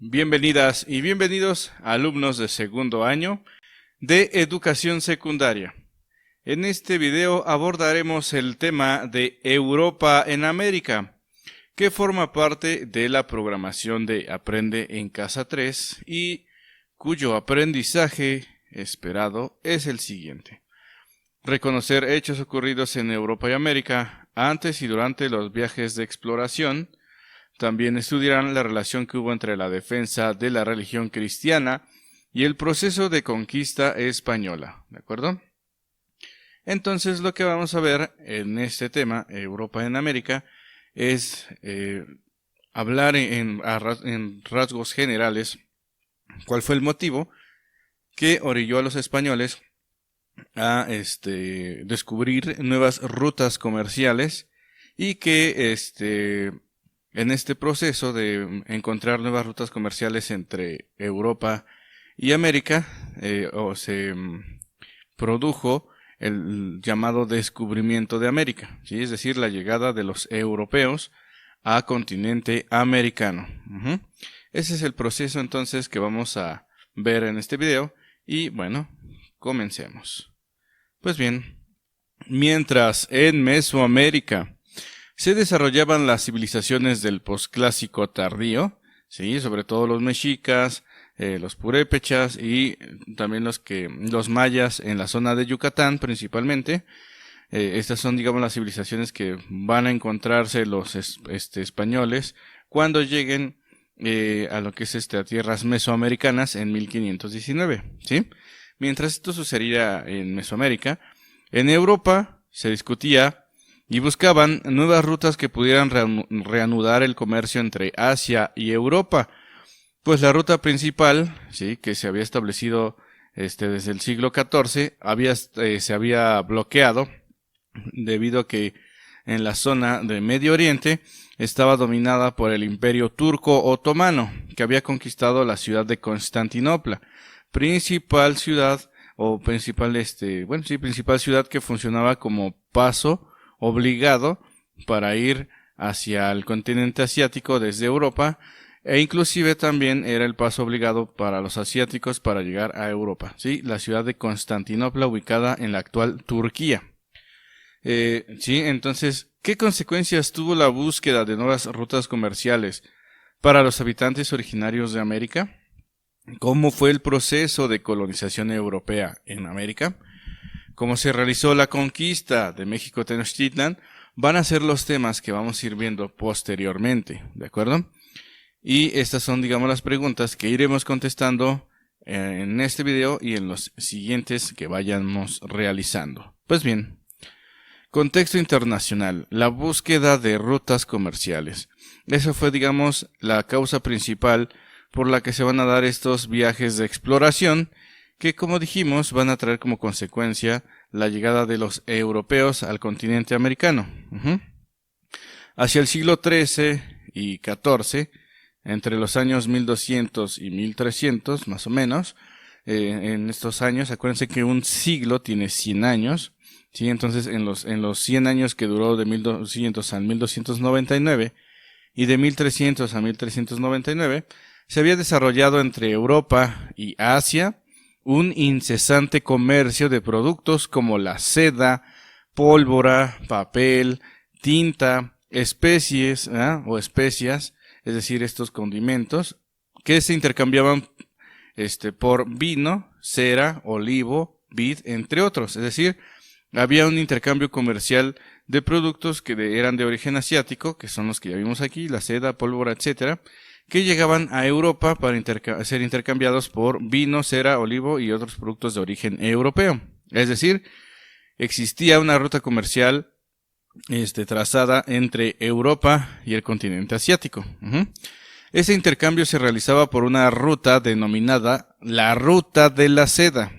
Bienvenidas y bienvenidos alumnos de segundo año de educación secundaria. En este video abordaremos el tema de Europa en América, que forma parte de la programación de Aprende en Casa 3 y cuyo aprendizaje esperado es el siguiente: reconocer hechos ocurridos en Europa y América antes y durante los viajes de exploración. También estudiarán la relación que hubo entre la defensa de la religión cristiana y el proceso de conquista española, ¿de acuerdo? Entonces lo que vamos a ver en este tema, Europa en América, es hablar en rasgos generales cuál fue el motivo que orilló a los españoles a descubrir nuevas rutas comerciales y que en este proceso de encontrar nuevas rutas comerciales entre Europa y América, se produjo el llamado descubrimiento de América, ¿sí? Es decir, la llegada de los europeos a continente americano. Ese es el proceso entonces que vamos a ver en este video y bueno, comencemos. Pues bien, mientras en Mesoamérica se desarrollaban las civilizaciones del posclásico tardío, ¿sí? Sobre todo los mexicas, los purépechas y también los mayas en la zona de Yucatán principalmente. Estas son, digamos, las civilizaciones que van a encontrarse los españoles cuando lleguen a lo que es a tierras mesoamericanas en 1519, ¿sí? Mientras esto sucedía en Mesoamérica, en Europa se discutía y buscaban nuevas rutas que pudieran reanudar el comercio entre Asia y Europa. Pues la ruta principal, sí, que se había establecido desde el siglo XIV, se había bloqueado debido a que en la zona de Medio Oriente estaba dominada por el Imperio Turco Otomano, que había conquistado la ciudad de Constantinopla, principal ciudad principal ciudad que funcionaba como paso obligado para ir hacia el continente asiático desde Europa, e inclusive también era el paso obligado para los asiáticos para llegar a Europa, ¿sí? La ciudad de Constantinopla, ubicada en la actual Turquía. Sí, entonces, ¿qué consecuencias tuvo la búsqueda de nuevas rutas comerciales para los habitantes originarios de América? ¿Cómo fue el proceso de colonización europea en América? ¿Cómo se realizó la conquista de México Tenochtitlan? Van a ser los temas que vamos a ir viendo posteriormente, ¿de acuerdo? Y estas son, digamos, las preguntas que iremos contestando en este video y en los siguientes que vayamos realizando. Pues bien, contexto internacional, la búsqueda de rutas comerciales. Esa fue, digamos, la causa principal por la que se van a dar estos viajes de exploración, que, como dijimos, van a traer como consecuencia la llegada de los europeos al continente americano. Hacia el siglo XIII y XIV, entre los años 1200 y 1300, más o menos, en estos años, acuérdense que un siglo tiene 100 años, ¿sí? Entonces, en los 100 años que duró de 1200 a 1299 y de 1300 a 1399, se había desarrollado entre Europa y Asia un incesante comercio de productos como la seda, pólvora, papel, tinta, especies o especias, es decir, estos condimentos que se intercambiaban por vino, cera, olivo, vid, entre otros. Es decir, había un intercambio comercial de productos que eran de origen asiático, que son los que ya vimos aquí, la seda, pólvora, etcétera, que llegaban a Europa para ser intercambiados por vino, cera, olivo y otros productos de origen europeo. Es decir, existía una ruta comercial trazada entre Europa y el continente asiático. Ese intercambio se realizaba por una ruta denominada la Ruta de la Seda,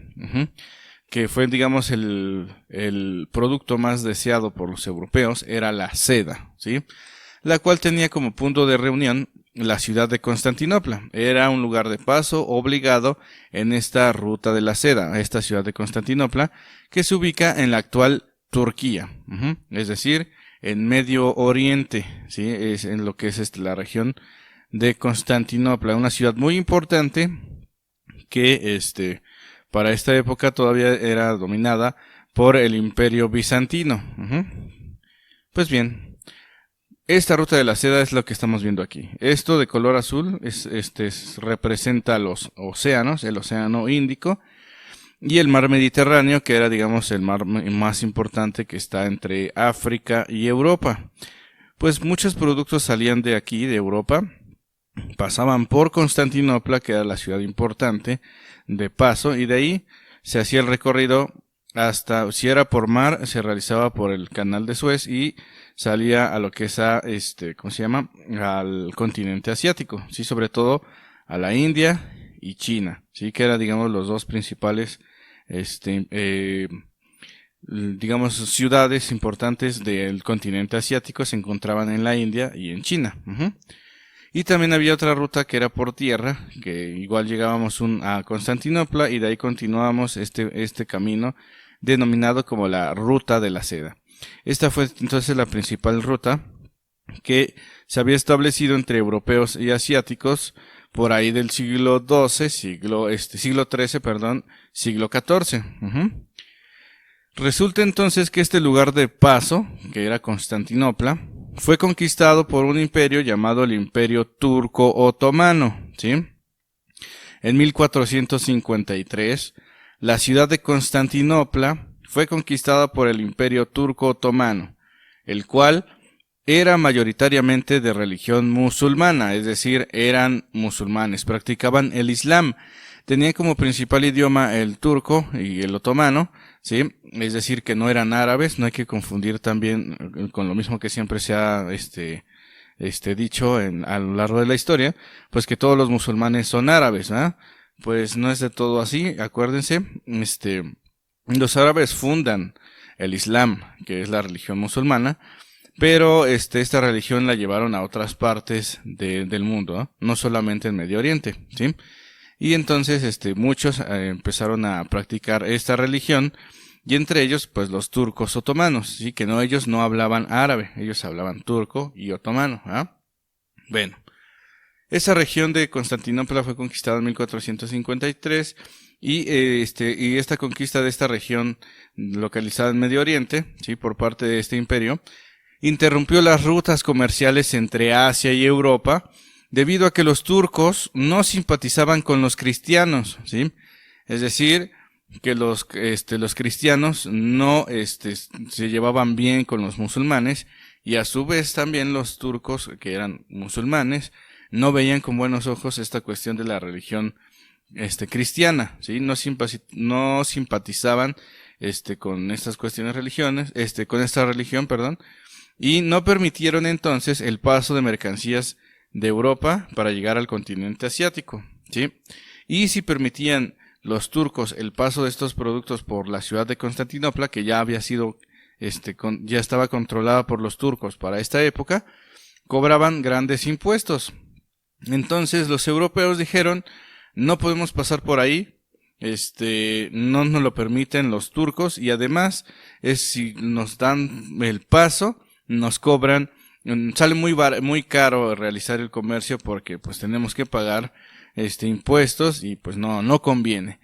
que fue, digamos, el producto más deseado por los europeos, era la seda, ¿sí? La cual tenía como punto de reunión la ciudad de Constantinopla. Era un lugar de paso obligado en esta Ruta de la Seda, esta ciudad de Constantinopla, que se ubica en la actual Turquía, es decir, en Medio Oriente, ¿sí? Es en lo que es la región de Constantinopla, una ciudad muy importante que para esta época todavía era dominada por el Imperio Bizantino. Pues bien, esta ruta de la seda es lo que estamos viendo aquí. Esto de color azul representa los océanos, el Océano Índico y el Mar Mediterráneo, que era, digamos, el mar más importante que está entre África y Europa. Pues muchos productos salían de aquí, de Europa, pasaban por Constantinopla, que era la ciudad importante de paso, y de ahí se hacía el recorrido hasta, si era por mar, se realizaba por el Canal de Suez y salía a lo que es ¿cómo se llama? Al continente asiático, sí, sobre todo a la India y China, sí, que eran, digamos, los dos principales, digamos, ciudades importantes del continente asiático se encontraban en la India y en China. Y también había otra ruta que era por tierra, que igual llegábamos a Constantinopla y de ahí continuábamos este camino denominado como la Ruta de la Seda. Esta fue entonces la principal ruta que se había establecido entre europeos y asiáticos por ahí del siglo XII, siglo XIII, perdón, siglo XIV. Resulta entonces que este lugar de paso, que era Constantinopla, fue conquistado por un imperio llamado el Imperio Turco Otomano, ¿sí? En 1453, la ciudad de Constantinopla fue conquistada por el Imperio Turco Otomano, el cual era mayoritariamente de religión musulmana, es decir, eran musulmanes, practicaban el Islam, tenían como principal idioma el turco y el otomano, ¿sí? Es decir, que no eran árabes, no hay que confundir también con lo mismo que siempre se ha dicho a lo largo de la historia, pues que todos los musulmanes son árabes, ¿verdad? Pues no es de todo así, acuérdense, los árabes fundan el Islam, que es la religión musulmana, pero esta religión la llevaron a otras partes del mundo, no solamente en Medio Oriente, ¿sí? Y entonces muchos empezaron a practicar esta religión, y entre ellos pues los turcos otomanos, sí, que ellos no hablaban árabe, ellos hablaban turco y otomano, ¿ah? Bueno, esa región de Constantinopla fue conquistada en 1453 y esta conquista de esta región localizada en Medio Oriente, sí, por parte de este imperio, interrumpió las rutas comerciales entre Asia y Europa, debido a que los turcos no simpatizaban con los cristianos, ¿sí? Es decir, que los cristianos no se llevaban bien con los musulmanes, y a su vez también los turcos, que eran musulmanes, no veían con buenos ojos esta cuestión de la religión cristiana, ¿sí? No simpatizaban con estas cuestiones con esta religión, perdón, y no permitieron entonces el paso de mercancías de Europa para llegar al continente asiático, ¿sí? Y si permitían los turcos el paso de estos productos por la ciudad de Constantinopla, que ya había sido, ya estaba controlada por los turcos para esta época, cobraban grandes impuestos. Entonces los europeos dijeron, no podemos pasar por ahí, no nos lo permiten los turcos, y además, si nos dan el paso, nos cobran. Sale muy caro realizar el comercio porque pues tenemos que pagar impuestos y pues no conviene.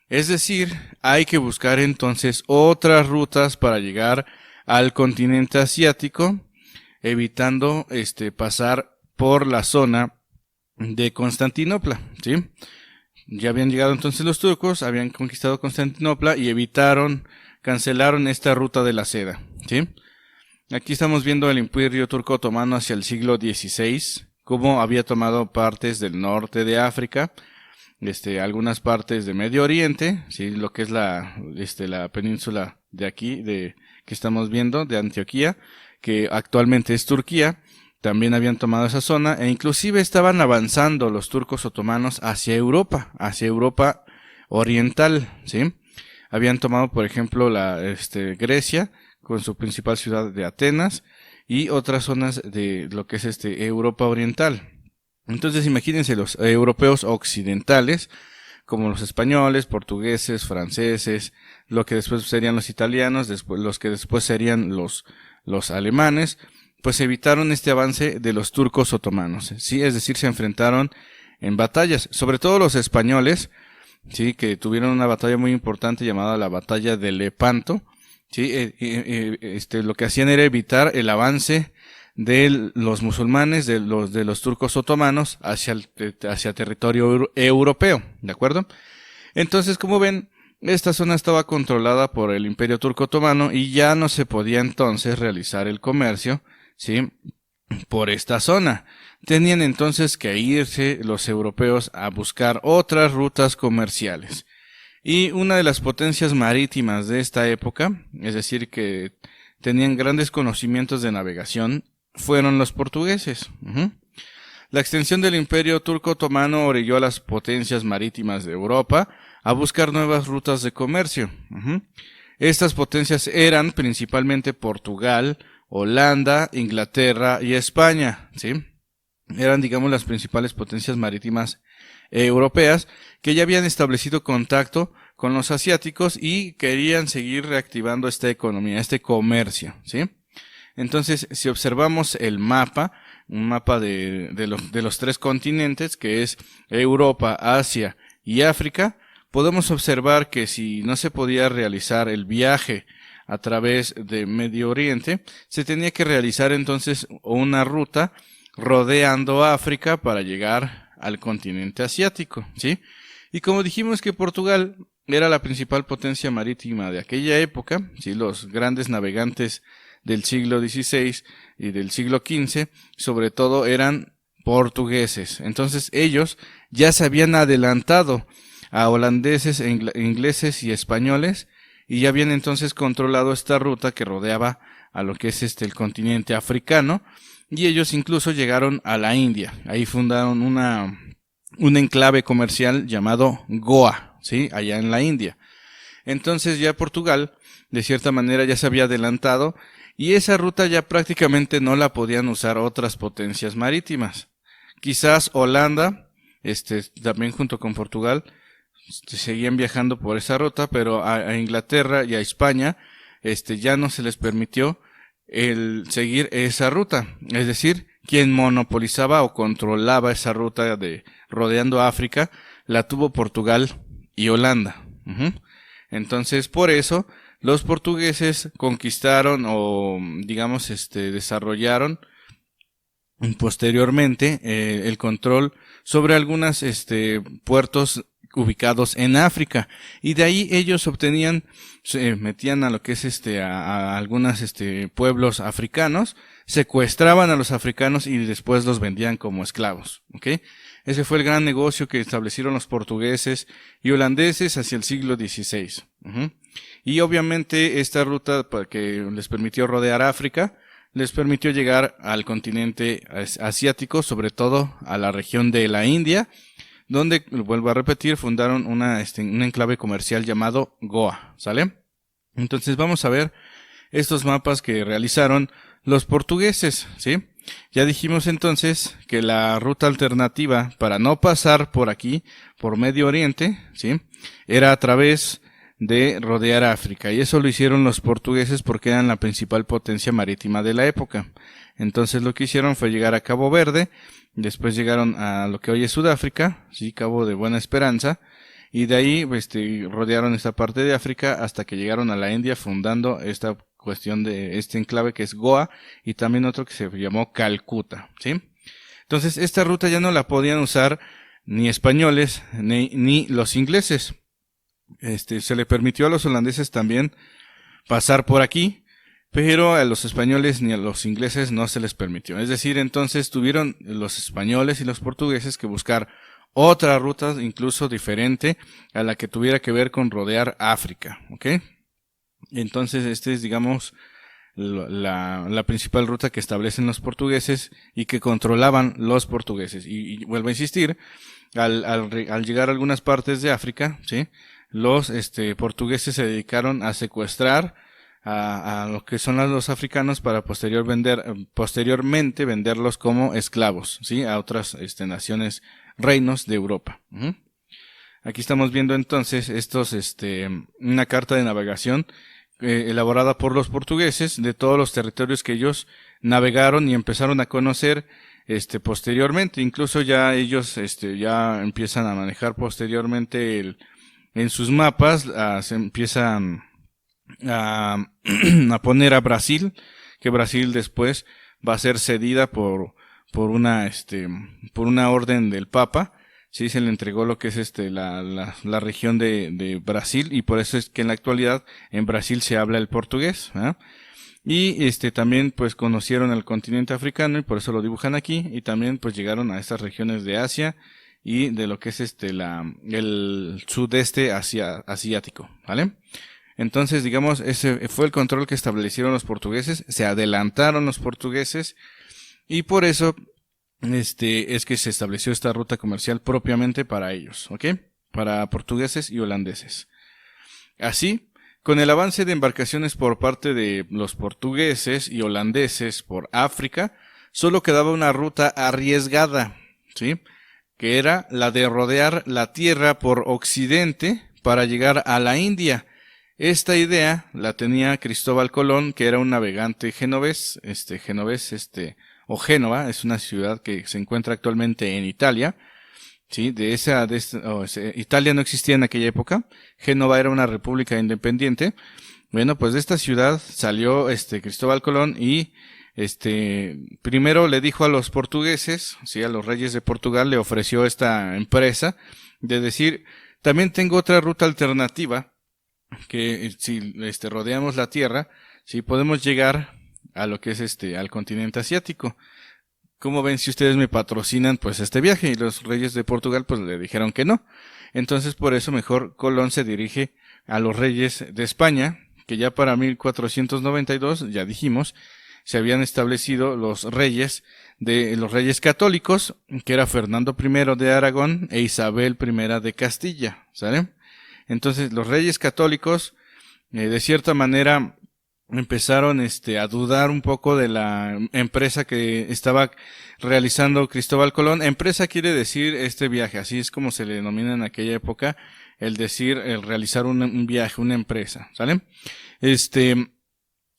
Es decir, hay que buscar entonces otras rutas para llegar al continente asiático, evitando pasar por la zona de Constantinopla, ¿sí? Ya habían llegado entonces los turcos, habían conquistado Constantinopla y cancelaron esta ruta de la seda, ¿sí? Aquí estamos viendo el Imperio Turco Otomano hacia el siglo XVI, cómo había tomado partes del norte de África, algunas partes de Medio Oriente, sí, lo que es la península de aquí, que estamos viendo, de Antioquía, que actualmente es Turquía. También habían tomado esa zona, e inclusive estaban avanzando los turcos otomanos hacia Europa oriental, ¿sí? Habían tomado, por ejemplo, Grecia, con su principal ciudad de Atenas, y otras zonas de lo que es Europa oriental. Entonces imagínense los europeos occidentales, como los españoles, portugueses, franceses, lo que después serían los italianos, los que después serían los alemanes, pues evitaron este avance de los turcos otomanos, ¿sí? Es decir, se enfrentaron en batallas, sobre todo los españoles, sí, que tuvieron una batalla muy importante llamada la batalla de Lepanto, sí, lo que hacían era evitar el avance de los musulmanes, de los turcos otomanos hacia territorio europeo, ¿de acuerdo? Entonces, como ven, esta zona estaba controlada por el Imperio Turco Otomano y ya no se podía entonces realizar el comercio, ¿sí?, por esta zona. Tenían entonces que irse los europeos a buscar otras rutas comerciales. Y una de las potencias marítimas de esta época, es decir, que tenían grandes conocimientos de navegación, fueron los portugueses. La extensión del Imperio Turco Otomano orilló a las potencias marítimas de Europa a buscar nuevas rutas de comercio. Estas potencias eran principalmente Portugal, Holanda, Inglaterra y España, ¿sí? Eran, digamos, las principales potencias marítimas europeas que ya habían establecido contacto con los asiáticos y querían seguir reactivando esta economía, este comercio, ¿sí? Entonces, si observamos el mapa, un mapa de los tres continentes, que es Europa, Asia y África, podemos observar que si no se podía realizar el viaje a través de Medio Oriente, se tenía que realizar entonces una ruta rodeando África para llegar al continente asiático, ¿sí? Y como dijimos que Portugal era la principal potencia marítima de aquella época, ¿sí? Los grandes navegantes del siglo XVI y del siglo XV, sobre todo eran portugueses. Entonces ellos ya se habían adelantado a holandeses, ingleses y españoles, y ya habían entonces controlado esta ruta que rodeaba a lo que es el continente africano, y ellos incluso llegaron a la India. Ahí fundaron un enclave comercial llamado Goa, ¿sí?, allá en la India. Entonces ya Portugal, de cierta manera, ya se había adelantado, y esa ruta ya prácticamente no la podían usar otras potencias marítimas. Quizás Holanda, también junto con Portugal, seguían viajando por esa ruta, pero a Inglaterra y a España, ya no se les permitió el seguir esa ruta. Es decir, quien monopolizaba o controlaba esa ruta de rodeando África, la tuvo Portugal y Holanda. Entonces, por eso, los portugueses conquistaron o, digamos, desarrollaron posteriormente el control sobre algunos puertos ubicados en África, y de ahí ellos obtenían, se metían a lo que es a algunos pueblos africanos, secuestraban a los africanos y después los vendían como esclavos, ¿ok? Ese fue el gran negocio que establecieron los portugueses y holandeses hacia el siglo XVI. Y obviamente esta ruta que les permitió rodear África, les permitió llegar al continente asiático, sobre todo a la región de la India, donde, vuelvo a repetir, fundaron un enclave comercial llamado Goa, ¿sale? Entonces vamos a ver estos mapas que realizaron los portugueses, ¿sí? Ya dijimos entonces que la ruta alternativa para no pasar por aquí, por Medio Oriente, ¿sí?, era a través de rodear África, y eso lo hicieron los portugueses porque eran la principal potencia marítima de la época. Entonces lo que hicieron fue llegar a Cabo Verde, después llegaron a lo que hoy es Sudáfrica, sí, Cabo de Buena Esperanza, y de ahí rodearon esta parte de África hasta que llegaron a la India, fundando esta cuestión de este enclave que es Goa, y también otro que se llamó Calcuta, ¿sí? Entonces esta ruta ya no la podían usar ni españoles ni los ingleses. Se le permitió a los holandeses también pasar por aquí, pero a los españoles ni a los ingleses no se les permitió. Es decir, entonces tuvieron los españoles y los portugueses que buscar otra ruta incluso diferente a la que tuviera que ver con rodear África, ¿ok? Entonces es, digamos, la principal ruta que establecen los portugueses y que controlaban los portugueses. Y vuelvo a insistir, al llegar a algunas partes de África, ¿sí?, los portugueses se dedicaron a secuestrar a lo que son los africanos para posteriormente venderlos como esclavos, ¿sí?, a otras naciones, reinos de Europa. Aquí estamos viendo entonces una carta de navegación elaborada por los portugueses de todos los territorios que ellos navegaron y empezaron a conocer posteriormente. Incluso ya ellos ya empiezan a manejar posteriormente en sus mapas, se empiezan a, a poner a Brasil, que Brasil después va a ser cedida por una orden del Papa. Sí, se le entregó lo que es la región de Brasil, y por eso es que en la actualidad en Brasil se habla el portugués, ¿verdad? Y también pues conocieron el continente africano, y por eso lo dibujan aquí, y también pues llegaron a estas regiones de Asia y de lo que es el sudeste asiático, ¿vale? Entonces, digamos, ese fue el control que establecieron los portugueses, se adelantaron los portugueses, y por eso es que se estableció esta ruta comercial propiamente para ellos, ¿ok? Para portugueses y holandeses. Así, con el avance de embarcaciones por parte de los portugueses y holandeses por África, solo quedaba una ruta arriesgada, ¿sí? Que era la de rodear la tierra por occidente para llegar a la India. Esta idea la tenía Cristóbal Colón, que era un navegante genovés, o Génova, es una ciudad que se encuentra actualmente en Italia. Sí, Italia no existía en aquella época. Génova era una república independiente. Bueno, pues de esta ciudad salió Cristóbal Colón, y primero le dijo a los portugueses, sí, a los reyes de Portugal, le ofreció esta empresa de decir, también tengo otra ruta alternativa, que si rodeamos la tierra, si podemos llegar a lo que es al continente asiático. ¿Cómo ven si ustedes me patrocinan pues este viaje? Y los reyes de Portugal pues le dijeron que no. Entonces por eso mejor Colón se dirige a los reyes de España, que ya para 1492, ya dijimos, se habían establecido los reyes católicos, que era Fernando I de Aragón e Isabel I de Castilla, ¿sale? Entonces los reyes católicos de cierta manera empezaron a dudar un poco de la empresa que estaba realizando Cristóbal Colón. Empresa quiere decir este viaje, así es como se le denomina en aquella época, el realizar un viaje, una empresa, ¿sale?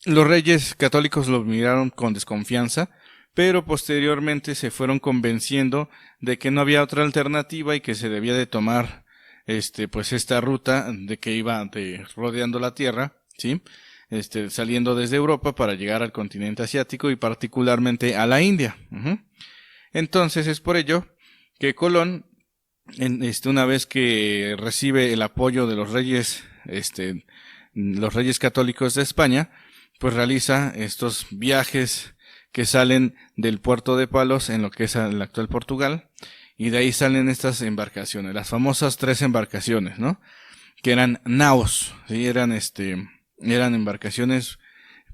Los reyes católicos lo miraron con desconfianza, pero posteriormente se fueron convenciendo de que no había otra alternativa y que se debía de tomar pues esta ruta de que iba rodeando la tierra, ¿sí? Saliendo desde Europa para llegar al continente asiático y particularmente a la India. Entonces es por ello que Colón, una vez que recibe el apoyo de los reyes católicos de España, pues realiza estos viajes que salen del puerto de Palos en lo que es el actual Portugal, y de ahí salen estas embarcaciones, las famosas 3 embarcaciones, ¿no? Que eran naos, ¿sí? Eran embarcaciones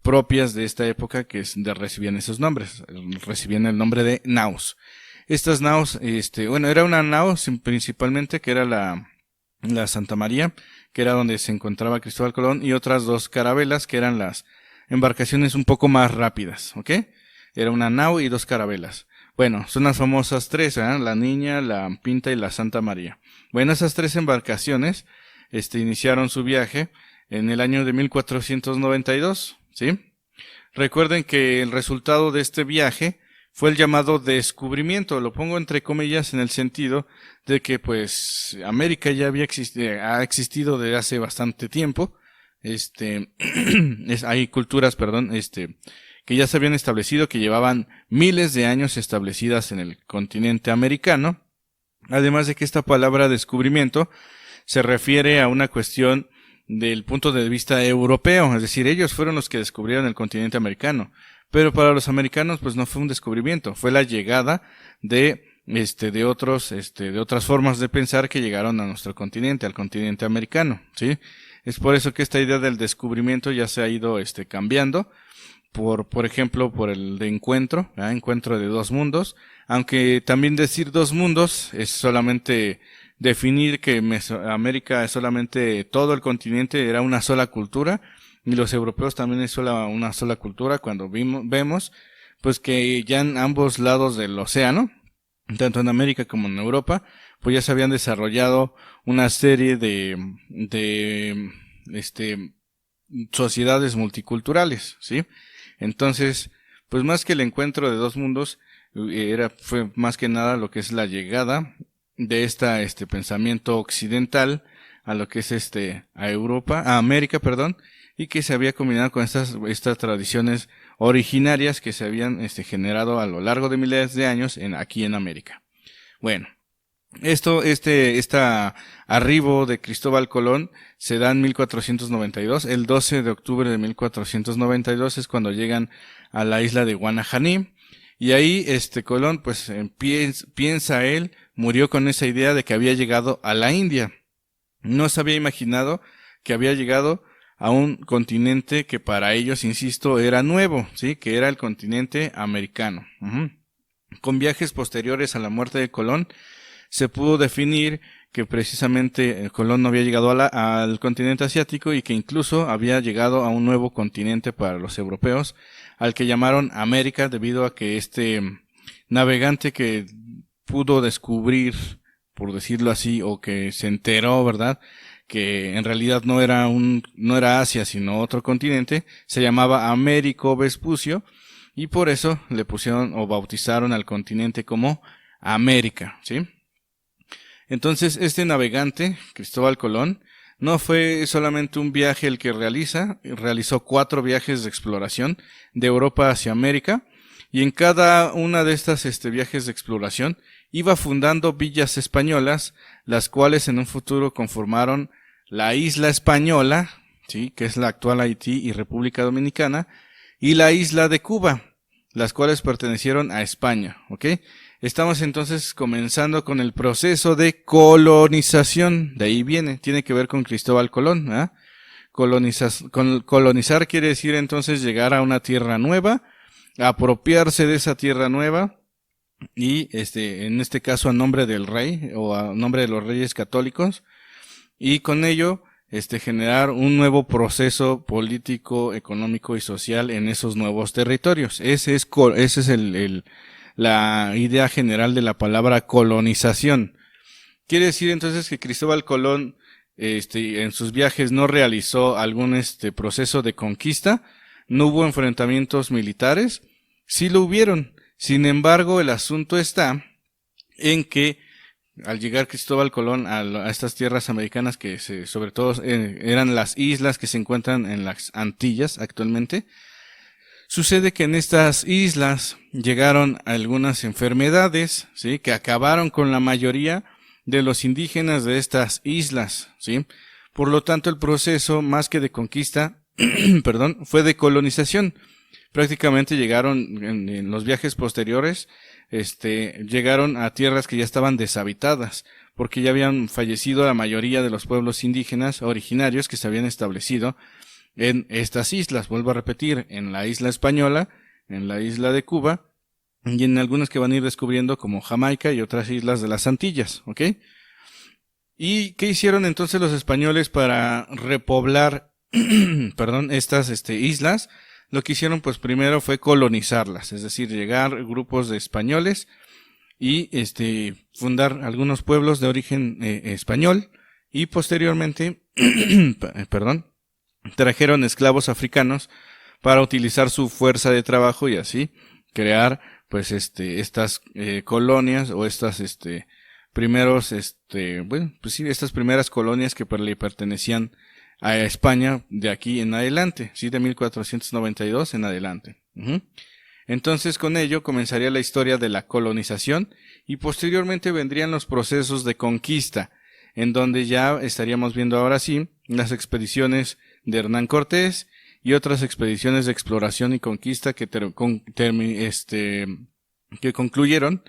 propias de esta época que recibían esos nombres, recibían el nombre de naos. Estas naos, era una nao principalmente que era la Santa María, que era donde se encontraba Cristóbal Colón, y otras 2 carabelas que eran las embarcaciones un poco más rápidas, ¿ok? Era una nao y 2 carabelas. Bueno, son las famosas 3, ¿eh? La Niña, la Pinta y la Santa María. Bueno, esas 3 embarcaciones, iniciaron su viaje en el año de 1492, ¿sí? Recuerden que el resultado de este viaje fue el llamado descubrimiento, lo pongo entre comillas en el sentido de que pues América ya ha existido desde hace bastante tiempo, hay culturas, que ya se habían establecido, que llevaban miles de años establecidas en el continente americano, además de que esta palabra descubrimiento se refiere a una cuestión del punto de vista europeo, es decir, ellos fueron los que descubrieron el continente americano, pero para los americanos pues no fue un descubrimiento, fue la llegada de otras formas de pensar que llegaron a nuestro continente, al continente americano, ¿sí? Es por eso que esta idea del descubrimiento ya se ha ido cambiando por ejemplo, por el de encuentro, encuentro de 2 mundos, aunque también decir 2 mundos es solamente definir que Mesoamérica es solamente todo el continente, era una sola cultura, y los europeos también es una sola cultura, cuando vemos pues que ya en ambos lados del océano, tanto en América como en Europa, pues ya se habían desarrollado una serie de sociedades multiculturales, ¿sí? Entonces, pues más que el encuentro de dos mundos, fue más que nada lo que es la llegada de este pensamiento occidental a lo que es a Europa, a América, perdón, y que se había combinado con estas tradiciones originarias que se habían generado a lo largo de miles de años aquí en América. Bueno, este arribo de Cristóbal Colón se da en 1492, el 12 de octubre de 1492 es cuando llegan a la isla de Guanajaní, y ahí Colón pues piensa él, murió con esa idea de que había llegado a la India. No se había imaginado que había llegado a un continente que para ellos, insisto, era nuevo, ¿sí? Que era el continente americano. Con viajes posteriores a la muerte de Colón, se pudo definir que precisamente Colón no había llegado al continente asiático y que incluso había llegado a un nuevo continente para los europeos, al que llamaron América, debido a que este navegante que pudo descubrir, por decirlo así, o que se enteró, ¿verdad?, que en realidad no era Asia, sino otro continente, se llamaba Américo Vespucio, y por eso le pusieron o bautizaron al continente como América, ¿sí? Entonces, este navegante, Cristóbal Colón, no fue solamente un viaje el que realizó 4 viajes de exploración de Europa hacia América, y en cada una de estas viajes de exploración iba fundando villas españolas, las cuales en un futuro conformaron la isla española, ¿sí?, que es la actual Haití y República Dominicana, y la isla de Cuba, las cuales pertenecieron a España, ¿ok? Estamos entonces comenzando con el proceso de colonización, de ahí tiene que ver con Cristóbal Colón, ¿eh? Colonizar quiere decir entonces llegar a una tierra nueva, apropiarse de esa tierra nueva, y en este caso a nombre del rey o a nombre de los reyes católicos, y con ello generar un nuevo proceso político, económico y social en esos nuevos territorios. Ese es la idea general de la palabra colonización. Quiere decir entonces que Cristóbal Colón en sus viajes no realizó algún proceso de conquista, no hubo enfrentamientos militares, sí lo hubieron. Sin embargo, el asunto está en que al llegar Cristóbal Colón a estas tierras americanas, que sobre todo eran las islas que se encuentran en las Antillas actualmente, sucede que en estas islas llegaron algunas enfermedades, ¿sí?, que acabaron con la mayoría de los indígenas de estas islas, ¿sí? Por lo tanto, el proceso, más que de conquista, perdón, fue de colonización. Prácticamente llegaron en los viajes posteriores, llegaron a tierras que ya estaban deshabitadas, porque ya habían fallecido la mayoría de los pueblos indígenas originarios que se habían establecido en estas islas. Vuelvo a repetir, en la isla española, en la isla de Cuba, y en algunas que van a ir descubriendo como Jamaica y otras islas de las Antillas, ¿ok? ¿Y qué hicieron entonces los españoles para repoblar, perdón, estas islas? Lo que hicieron pues primero fue colonizarlas, es decir, llegar grupos de españoles y fundar algunos pueblos de origen español, y posteriormente perdón, trajeron esclavos africanos para utilizar su fuerza de trabajo y así crear pues estas colonias o estas estas primeras colonias que le pertenecían a España de aquí en adelante, sí, de 1492 en adelante. Entonces con ello comenzaría la historia de la colonización y posteriormente vendrían los procesos de conquista, en donde ya estaríamos viendo ahora sí las expediciones de Hernán Cortés y otras expediciones de exploración y conquista que concluyeron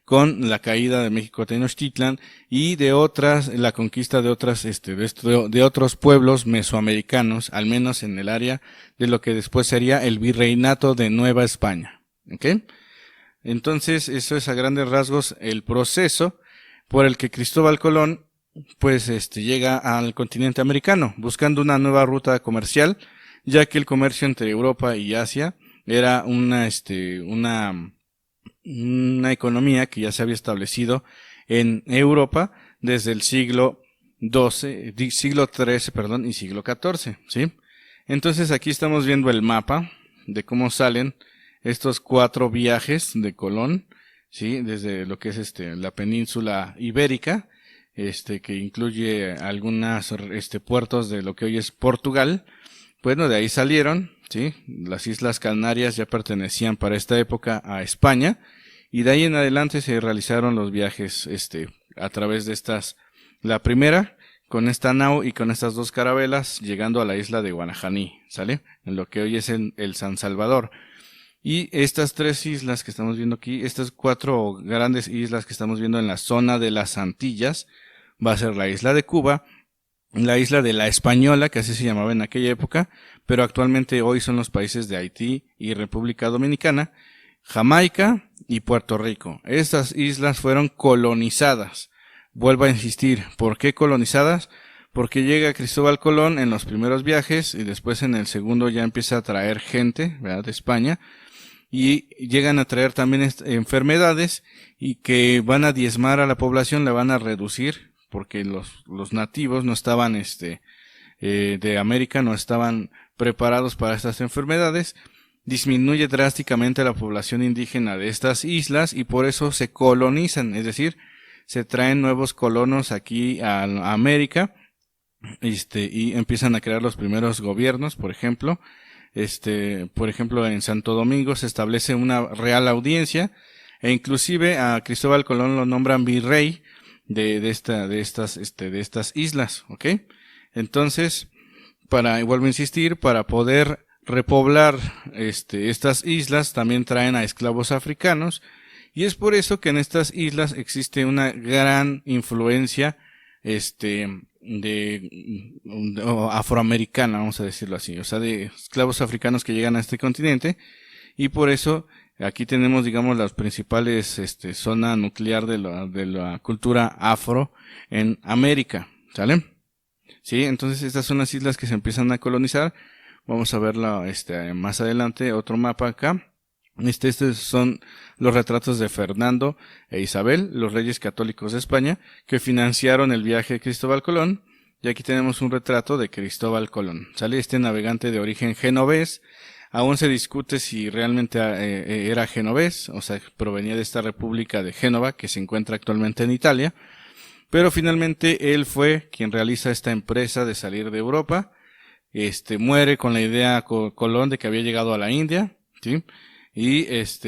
con la caída de México Tenochtitlan y la conquista de otros pueblos mesoamericanos, al menos en el área de lo que después sería el virreinato de Nueva España. ¿Ok? Entonces, eso es a grandes rasgos el proceso por el que Cristóbal Colón pues llega al continente americano, buscando una nueva ruta comercial, ya que el comercio entre Europa y Asia era una economía que ya se había establecido en Europa desde el siglo XIII y siglo XIV, ¿sí? Entonces aquí estamos viendo el mapa de cómo salen estos 4 viajes de Colón, sí, desde lo que es la península ibérica, que incluye algunos puertos de lo que hoy es Portugal. Bueno, de ahí salieron, sí, las Islas Canarias ya pertenecían para esta época a España, y de ahí en adelante se realizaron los viajes, a través de la primera, con esta nao y con estas 2 carabelas, llegando a la isla de Guanajaní, ¿sale? En lo que hoy es el San Salvador. Y estas 3 islas que estamos viendo aquí, estas 4 grandes islas que estamos viendo en la zona de las Antillas, va a ser la isla de Cuba, la isla de la Española, que así se llamaba en aquella época, pero actualmente hoy son los países de Haití y República Dominicana, Jamaica y Puerto Rico. Estas islas fueron colonizadas. Vuelvo a insistir, ¿por qué colonizadas? Porque llega Cristóbal Colón en los primeros viajes y después en el segundo ya empieza a traer gente, ¿verdad?, de España, y llegan a traer también enfermedades y que van a diezmar a la población, la van a reducir, porque los nativos no estaban de América no estaban preparados para estas enfermedades. Disminuye drásticamente la población indígena de estas islas y por eso se colonizan, es decir, se traen nuevos colonos aquí a América, y empiezan a crear los primeros gobiernos. Por ejemplo, en Santo Domingo se establece una real audiencia e inclusive a Cristóbal Colón lo nombran virrey de estas islas, ¿ok? Entonces, vuelvo a insistir, para poder repoblar estas islas también traen a esclavos africanos, y es por eso que en estas islas existe una gran influencia afroamericana, vamos a decirlo así, o sea, de esclavos africanos que llegan a este continente, y por eso aquí tenemos, digamos, las principales zona nuclear de la cultura afro en América, ¿sale? Sí, entonces estas son las islas que se empiezan a colonizar. Vamos a verla más adelante, otro mapa acá. Estos son los retratos de Fernando e Isabel, los reyes católicos de España, que financiaron el viaje de Cristóbal Colón. Y aquí tenemos un retrato de Cristóbal Colón. Sale navegante de origen genovés. Aún se discute si realmente era genovés, o sea, provenía de esta república de Génova, que se encuentra actualmente en Italia. Pero finalmente él fue quien realiza esta empresa de salir de Europa. Muere con la idea Colón de que había llegado a la India, ¿sí? Y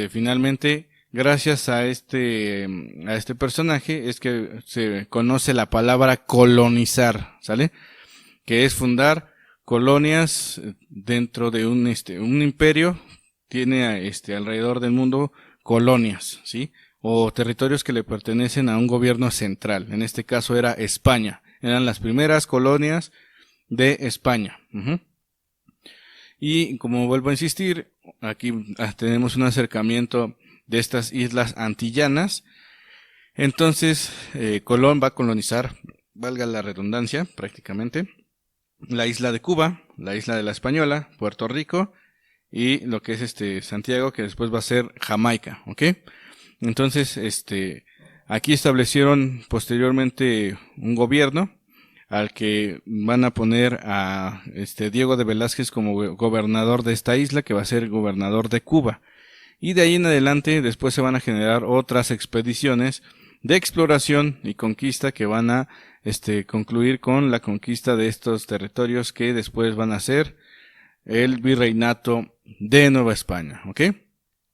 finalmente, gracias a este personaje, es que se conoce la palabra colonizar, ¿sale? Que es fundar colonias dentro de un imperio. Tiene alrededor del mundo colonias, ¿sí? O territorios que le pertenecen a un gobierno central. En este caso era España. Eran las primeras colonias de España. Y como vuelvo a insistir, aquí tenemos un acercamiento de estas islas antillanas. Entonces, Colón va a colonizar, valga la redundancia, prácticamente, la isla de Cuba, la isla de la Española, Puerto Rico y lo que es Santiago, que después va a ser Jamaica, ¿ok? Entonces, aquí establecieron posteriormente un gobierno al que van a poner a Diego de Velázquez como gobernador de esta isla, que va a ser gobernador de Cuba. Y de ahí en adelante después se van a generar otras expediciones de exploración y conquista que van a concluir con la conquista de estos territorios que después van a ser el virreinato de Nueva España, ¿ok?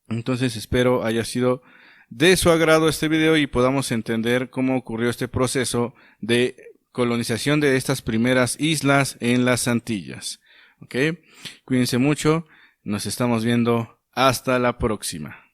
Entonces espero haya sido de su agrado este video y podamos entender cómo ocurrió este proceso de colonización de estas primeras islas en las Antillas. ¿Ok? Cuídense mucho. Nos estamos viendo. Hasta la próxima.